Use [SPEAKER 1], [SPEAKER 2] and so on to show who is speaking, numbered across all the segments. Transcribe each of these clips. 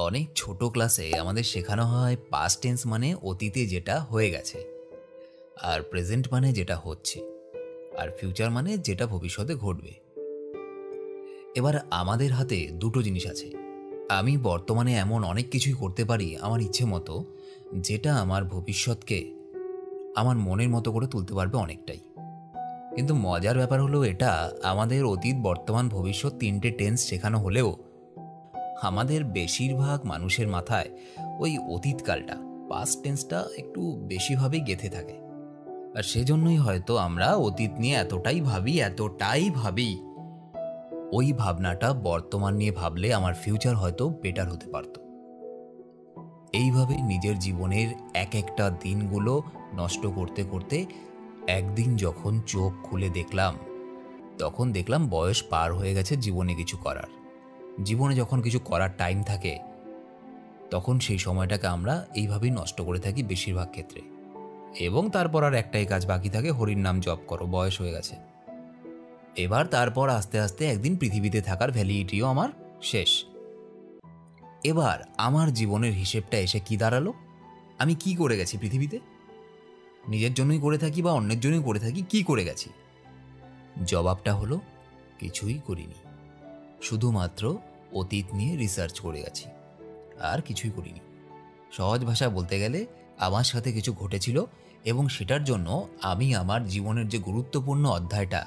[SPEAKER 1] অনেক ছোট ক্লাসে আমাদের শেখানো হয় পাস্ট টেন্স মানে অতীতে যেটা হয়ে গেছে, আর প্রেজেন্ট মানে যেটা হচ্ছে, আর ফিউচার মানে যেটা ভবিষ্যতে ঘটবে। এবার আমাদের হাতে দুটো জিনিস আছে। আমি বর্তমানে এমন অনেক কিছুই করতে পারি আমার ইচ্ছে মতো, যেটা আমার ভবিষ্যৎকে আমার মনের মতো করে তুলতে পারবে অনেকটাই। কিন্তু মজার ব্যাপার হলো এটা, আমাদের অতীত, বর্তমান, ভবিষ্যৎ তিনটে টেন্স শেখানো হলেও আমাদের বেশিরভাগ মানুষের মাথায় ওই অতীতকালটা, পাস্ট টেন্সটা একটু বেশিভাবেই গেঁথে থাকে। আর সেজন্যই হয়তো আমরা অতীত নিয়ে এতটাই ভাবি, ওই ভাবনাটা বর্তমান নিয়ে ভাবলে আমার ফিউচার হয়তো বেটার হতে পারত। এইভাবে নিজের জীবনের এক একটা দিনগুলো নষ্ট করতে করতে একদিন যখন চোখ খুলে দেখলাম, তখন দেখলাম বয়স পার হয়ে গেছে জীবনে কিছু করার। জীবনে যখন কিছু করার টাইম থাকে, তখন সেই সময়টাকে আমরা এইভাবেই নষ্ট করে থাকি বেশিরভাগ ক্ষেত্রে। এবং তারপর আর একটাই কাজ বাকি থাকে, হরির নাম জপ করো, বয়স হয়ে গেছে। এবার তারপর আস্তে আস্তে একদিন পৃথিবীতে থাকার ভ্যালিডিটিও আমার শেষ। এবার আমার জীবনের হিসেবটা এসে কি দাঁড়ালো? আমি কি করে গেছি পৃথিবীতে? নিজের জন্যই করে থাকি বা অন্যের জন্যই করে থাকি, কি করে গেছি? জবাবটা হলো কিছুই করিনি। শুধুমাত্র অতীত নিয়ে রিসার্চ করে গেছি, আর কিছুই করিনি। সহজ ভাষা বলতে গেলে আমার সাথে কিছু ঘটেছিল, এবং সেটার জন্য আমি আমার জীবনের যে গুরুত্বপূর্ণ অধ্যায়টা,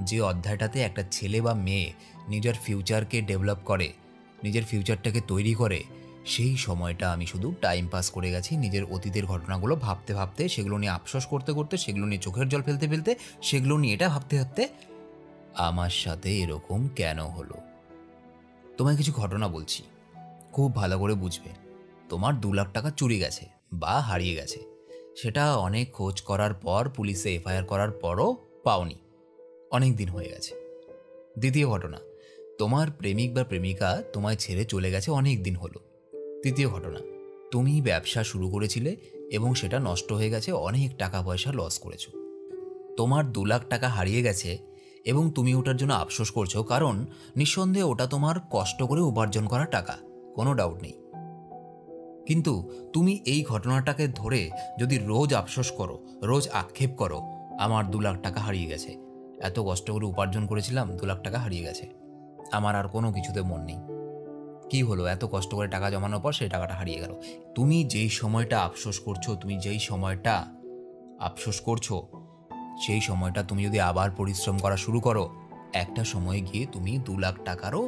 [SPEAKER 1] যে অধ্যায়টাতে একটা ছেলে বা মেয়ে নিজের ফিউচারকে ডেভেলপ করে, নিজের ফিউচারটাকে তৈরি করে, সেই সময়টা আমি শুধু টাইম পাস করে গেছি নিজের অতীতের ঘটনাগুলো ভাবতে ভাবতে, সেগুলো নিয়ে আফসোস করতে করতে, সেগুলো নিয়ে চোখের জল ফেলতে ফেলতে, সেগুলো নিয়ে এটা ভাবতে ভাবতে আমার সাথে এরকম কেন হলো। তোমায় কিছু ঘটনা বলছি, খুব ভালো করে বুঝবে। তোমার 2 লাখ টাকা চুরি গেছে বা হারিয়ে গেছে, সেটা অনেক খোঁজ করার পর, পুলিশে এফআইআর করার পরও পাওনি, অনেক দিন হয়ে গেছে। দ্বিতীয় ঘটনা, তোমার প্রেমিক বা প্রেমিকা তোমায় ছেড়ে চলে গেছে, অনেক দিন হলো। তৃতীয় ঘটনা, তুমি ব্যবসা শুরু করেছিলে এবং সেটা নষ্ট হয়ে গেছে, অনেক টাকা পয়সা লস করেছো। তোমার 2 লাখ টাকা হারিয়ে গেছে এবং তুমি ওটার জন্য আফসোস করছো, কারণ নিঃসন্দেহে ওটা তোমার কষ্ট করে উপার্জন করা টাকা, কোনো ডাউট নেই। কিন্তু তুমি এই ঘটনাটাকে ধরে যদি রোজ আফসোস করো, রোজ আক্ষেপ করো, আমার 2 লাখ টাকা হারিয়ে গেছে, এত কষ্ট করে উপার্জন করেছিলাম, 2 লাখ টাকা হারিয়ে গেছে, আমার আর কোনো কিছুতে মন নেই, কি হলো, এত কষ্ট করে টাকা জমানোর পর সেই টাকাটা হারিয়ে গেল। তুমি যেই সময়টা আফসোস করছো, সেই সময়টা তুমি যদি আবার পরিশ্রম করা শুরু করো, একটা সময় গিয়ে তুমি 2 লাখ টাকারও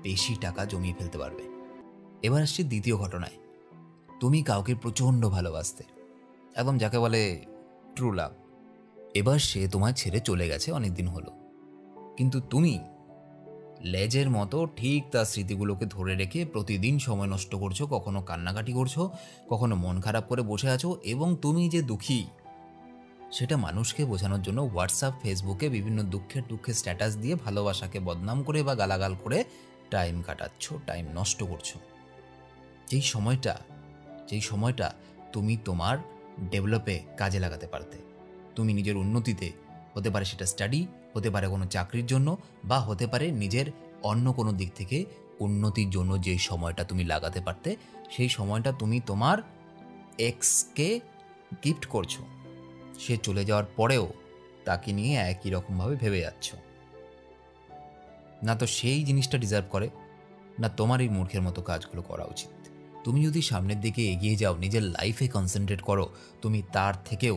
[SPEAKER 1] বেশি টাকা জমিয়ে ফেলতে পারবে। এবার আসছি দ্বিতীয় ঘটনায়। তুমি কাউকে প্রচণ্ড ভালোবাসতে, একদম যাকে বলে ট্রু লাভ। এবার সে তোমায় ছেড়ে চলে গেছে, অনেক দিন হলো। কিন্তু তুমি লেজের মতো ঠিক তার স্মৃতিগুলোকে ধরে রেখে প্রতিদিন সময় নষ্ট করছো, কখনো কান্নাকাটি করছো, কখনো মন খারাপ করে বসে আছো, এবং তুমি যে দুঃখী সেটা মানুষকে বোঝানোর জন্য হোয়াটসঅ্যাপ, ফেসবুকে বিভিন্ন দুঃখের স্ট্যাটাস দিয়ে ভালোবাসাকে বদনাম করে বা গালাগাল করে টাইম কাটাচ্ছ, টাইম নষ্ট করছো। যেই সময়টা তুমি তোমার ডেভেলপে কাজে লাগাতে পারতে, তুমি নিজের উন্নতিতে, হতে পারে সেটা স্টাডি, হতে পারে কোনো চাকরির জন্য, বা হতে পারে নিজের অন্য কোনো দিক থেকে উন্নতির জন্য, যেই সময়টা তুমি লাগাতে পারতে, সেই সময়টা তুমি তোমার এক্সকে গিফট করছো। সে চলে যাওয়ার পরেও তাকে নিয়ে একই রকমভাবে ভেবে যাচ্ছ। না তো সেই জিনিসটা ডিজার্ভ করে, না তোমার এই মূর্খের মতো কাজগুলো করা উচিত। তুমি যদি সামনের দিকে এগিয়ে যাও, নিজের লাইফে কনসেন্ট্রেট করো, তুমি তার থেকেও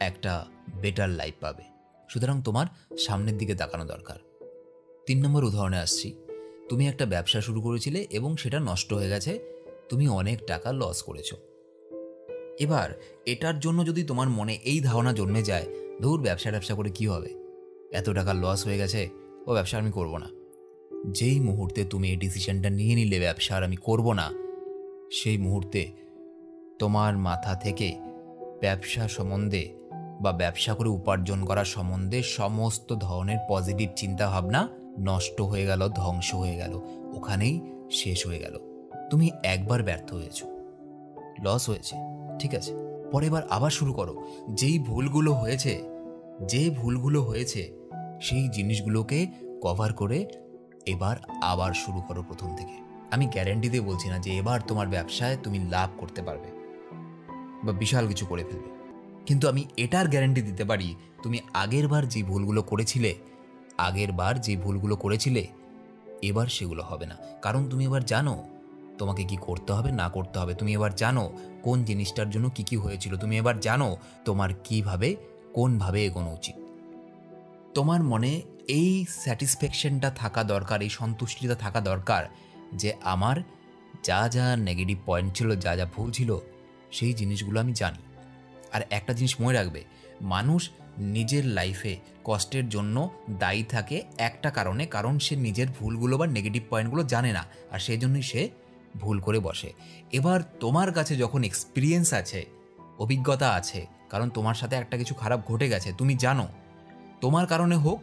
[SPEAKER 1] একটা বেটার লাইফ পাবে। সুতরাং তোমার সামনের দিকে তাকানো দরকার। 3 নম্বর উদাহরণে আসছি। তুমি একটা ব্যবসা শুরু করেছিলে এবং সেটা নষ্ট হয়ে গেছে, তুমি অনেক টাকা লস করেছো। এবার এটার জন্য যদি তোমার মনে এই ধারণা জন্মে যায়, ধুর, ব্যবসা করে কি হবে, এত টাকা লস হয়ে গেছে, ও ব্যবসা আমি করব না। যেই মুহূর্তে তুমি এই ডিসিশনটা নিয়ে নিলে ব্যবসা আর আমি করব না, সেই মুহূর্তে তোমার মাথা থেকে ব্যবসা সম্বন্ধে বা ব্যবসা করে উপার্জন করা সম্বন্ধে সমস্ত ধরনের পজিটিভ চিন্তাভাবনা নষ্ট হয়ে গেল, ধ্বংস হয়ে গেল, ওখানেই শেষ হয়ে গেল। তুমি একবার ব্যর্থ হয়েছো, লস হয়েছে, ঠিক আছে, পরে এবার আবার শুরু করো। যে ভুলগুলো হয়েছে সেই জিনিসগুলোকে কভার করে এবার আবার শুরু করো প্রথম থেকে। আমি গ্যারান্টি দিয়ে বলছি না যে এবার তোমার ব্যবসায় তুমি লাভ করতে পারবে বা বিশাল কিছু করে ফেলবে, কিন্তু আমি এটার গ্যারান্টি দিতে পারি তুমি আগের বার যে ভুলগুলো করেছিলে এবার সেগুলো হবে না। কারণ তুমি এবার জানো তোমাকে কি করতে হবে না করতে হবে, তুমি এবার জানো কোন জিনিসটার জন্য কি কি হয়েছিল, তুমি এবার জানো তোমার কোনভাবে এগোনো উচিত। তোমার মনে এই স্যাটিসফ্যাকশনটা থাকা দরকার, এই সন্তুষ্টিটা থাকা দরকার যে আমার যা যা নেগেটিভ পয়েন্ট ছিল, যা যা ভুল ছিল, সেই জিনিসগুলো আমি জানি। আর একটা জিনিস মনে রাখবে, মানুষ নিজের লাইফে কষ্টের জন্য দায়ী থাকে একটা কারণ সে নিজের ভুলগুলো বা নেগেটিভ পয়েন্টগুলো জানে না, আর সেই জন্যই সে ভুল করে বসে। এবার তোমার কাছে যখন এক্সপিরিয়েন্স আছে, অভিজ্ঞতা আছে, কারণ তোমার সাথে একটা কিছু খারাপ ঘটে গেছে, তুমি জানো তোমার কারণে হোক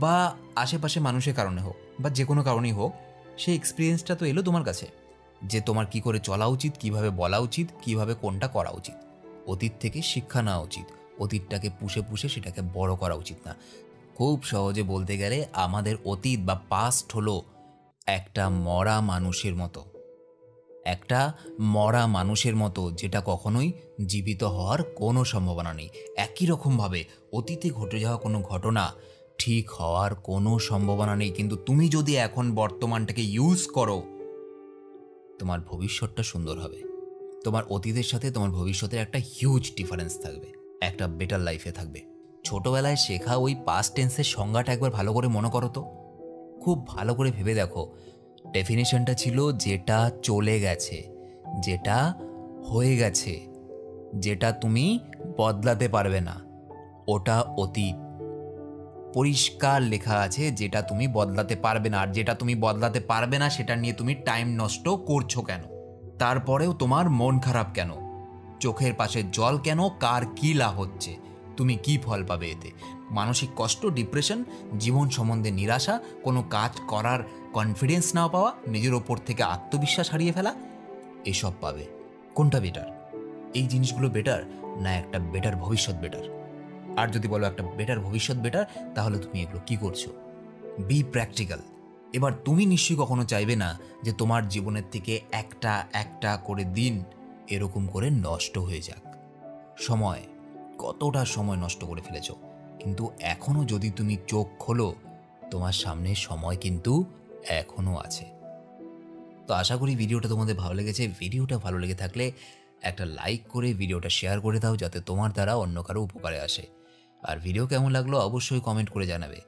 [SPEAKER 1] বা আশেপাশে মানুষের কারণে হোক বা যে কোনো কারণেই হোক, সেই এক্সপিরিয়েন্সটা তো এলো তোমার কাছে যে তোমার কি করে চলা উচিত, কিভাবে বলা উচিত, কিভাবে কোনটা করা উচিত। অতীত থেকে শিক্ষা নেওয়া উচিত, অতীতটাকে পুষে সেটাকে বড় করা উচিত না। খুব সহজে বলতে গেলে আমাদের অতীত বা পাস্ট হলো একটা মরা মানুষের মতো যেটা কখনোই জীবিত হওয়ার কোনো সম্ভাবনা নেই। একই রকমভাবে অতীতে ঘটে যাওয়া কোনো ঘটনা ঠিক হওয়ার কোনো সম্ভাবনা নেই, কিন্তু তুমি যদি এখন বর্তমানটাকে ইউজ করো, তোমার ভবিষ্যৎটা সুন্দর হবে। তোমার অতীতের সাথে তোমার ভবিষ্যতের একটা হিউজ ডিফারেন্স থাকবে, একটা বেটার লাইফে থাকবে। ছোটবেলায় শেখা ওই পাস্ট টেন্সের সংজ্ঞাটা একবার ভালো করে মনে করো তো, খুব ভালো করে ভেবে দেখো। ডেফিনেশনটা ছিল যেটা চলে গেছে, যেটা হয়ে গেছে, যেটা তুমি বদলাতে পারবে না, ওটা অতীত। পরিষ্কার লেখা আছে যেটা তুমি বদলাতে পারবে না, আর যেটা তুমি বদলাতে পারবে না সেটা নিয়ে তুমি টাইম নষ্ট করছো কেন? তারপরেও তোমার মন খারাপ কেন? চোখের পাশে জল কেন? কার কী লাভ হচ্ছে? তুমি কি ফল পাবে এতে? মানসিক কষ্ট, ডিপ্রেশন, জীবন সম্বন্ধে নিরাশা, কোনো কাজ করার কনফিডেন্স না পাওয়া, নিজের ওপর থেকে আত্মবিশ্বাস হারিয়ে ফেলা, এসব পাবে। কোনটা বেটার? এই জিনিসগুলো বেটার না একটা বেটার ভবিষ্যৎ বেটার? আর যদি বলো একটা বেটার ভবিষ্যৎ বেটার, তাহলে তুমি এগুলো কি করছো? B practical. এবার তুমি নিশ্চয়ই কখনো চাইবে না যে তোমার জীবনের থেকে একটা একটা করে দিন এরকম করে নষ্ট হয়ে যাক। কতটা সময় নষ্ট করে ফেলেছ, কিন্তু এখনো যদি তুমি চোখ খোলো, তোমার সামনে সময় কিন্তু এখনো আছে। তো আশা করি ভিডিওটা তোমাদের ভালো লেগেছে। ভিডিওটা ভালো লেগে থাকলে একটা লাইক করে ভিডিওটা শেয়ার করে দাও, যাতে তোমার দ্বারা অন্য কারো উপকারে আসে। আর ভিডিও কেমন লাগলো অবশ্যই কমেন্ট করে জানাবে।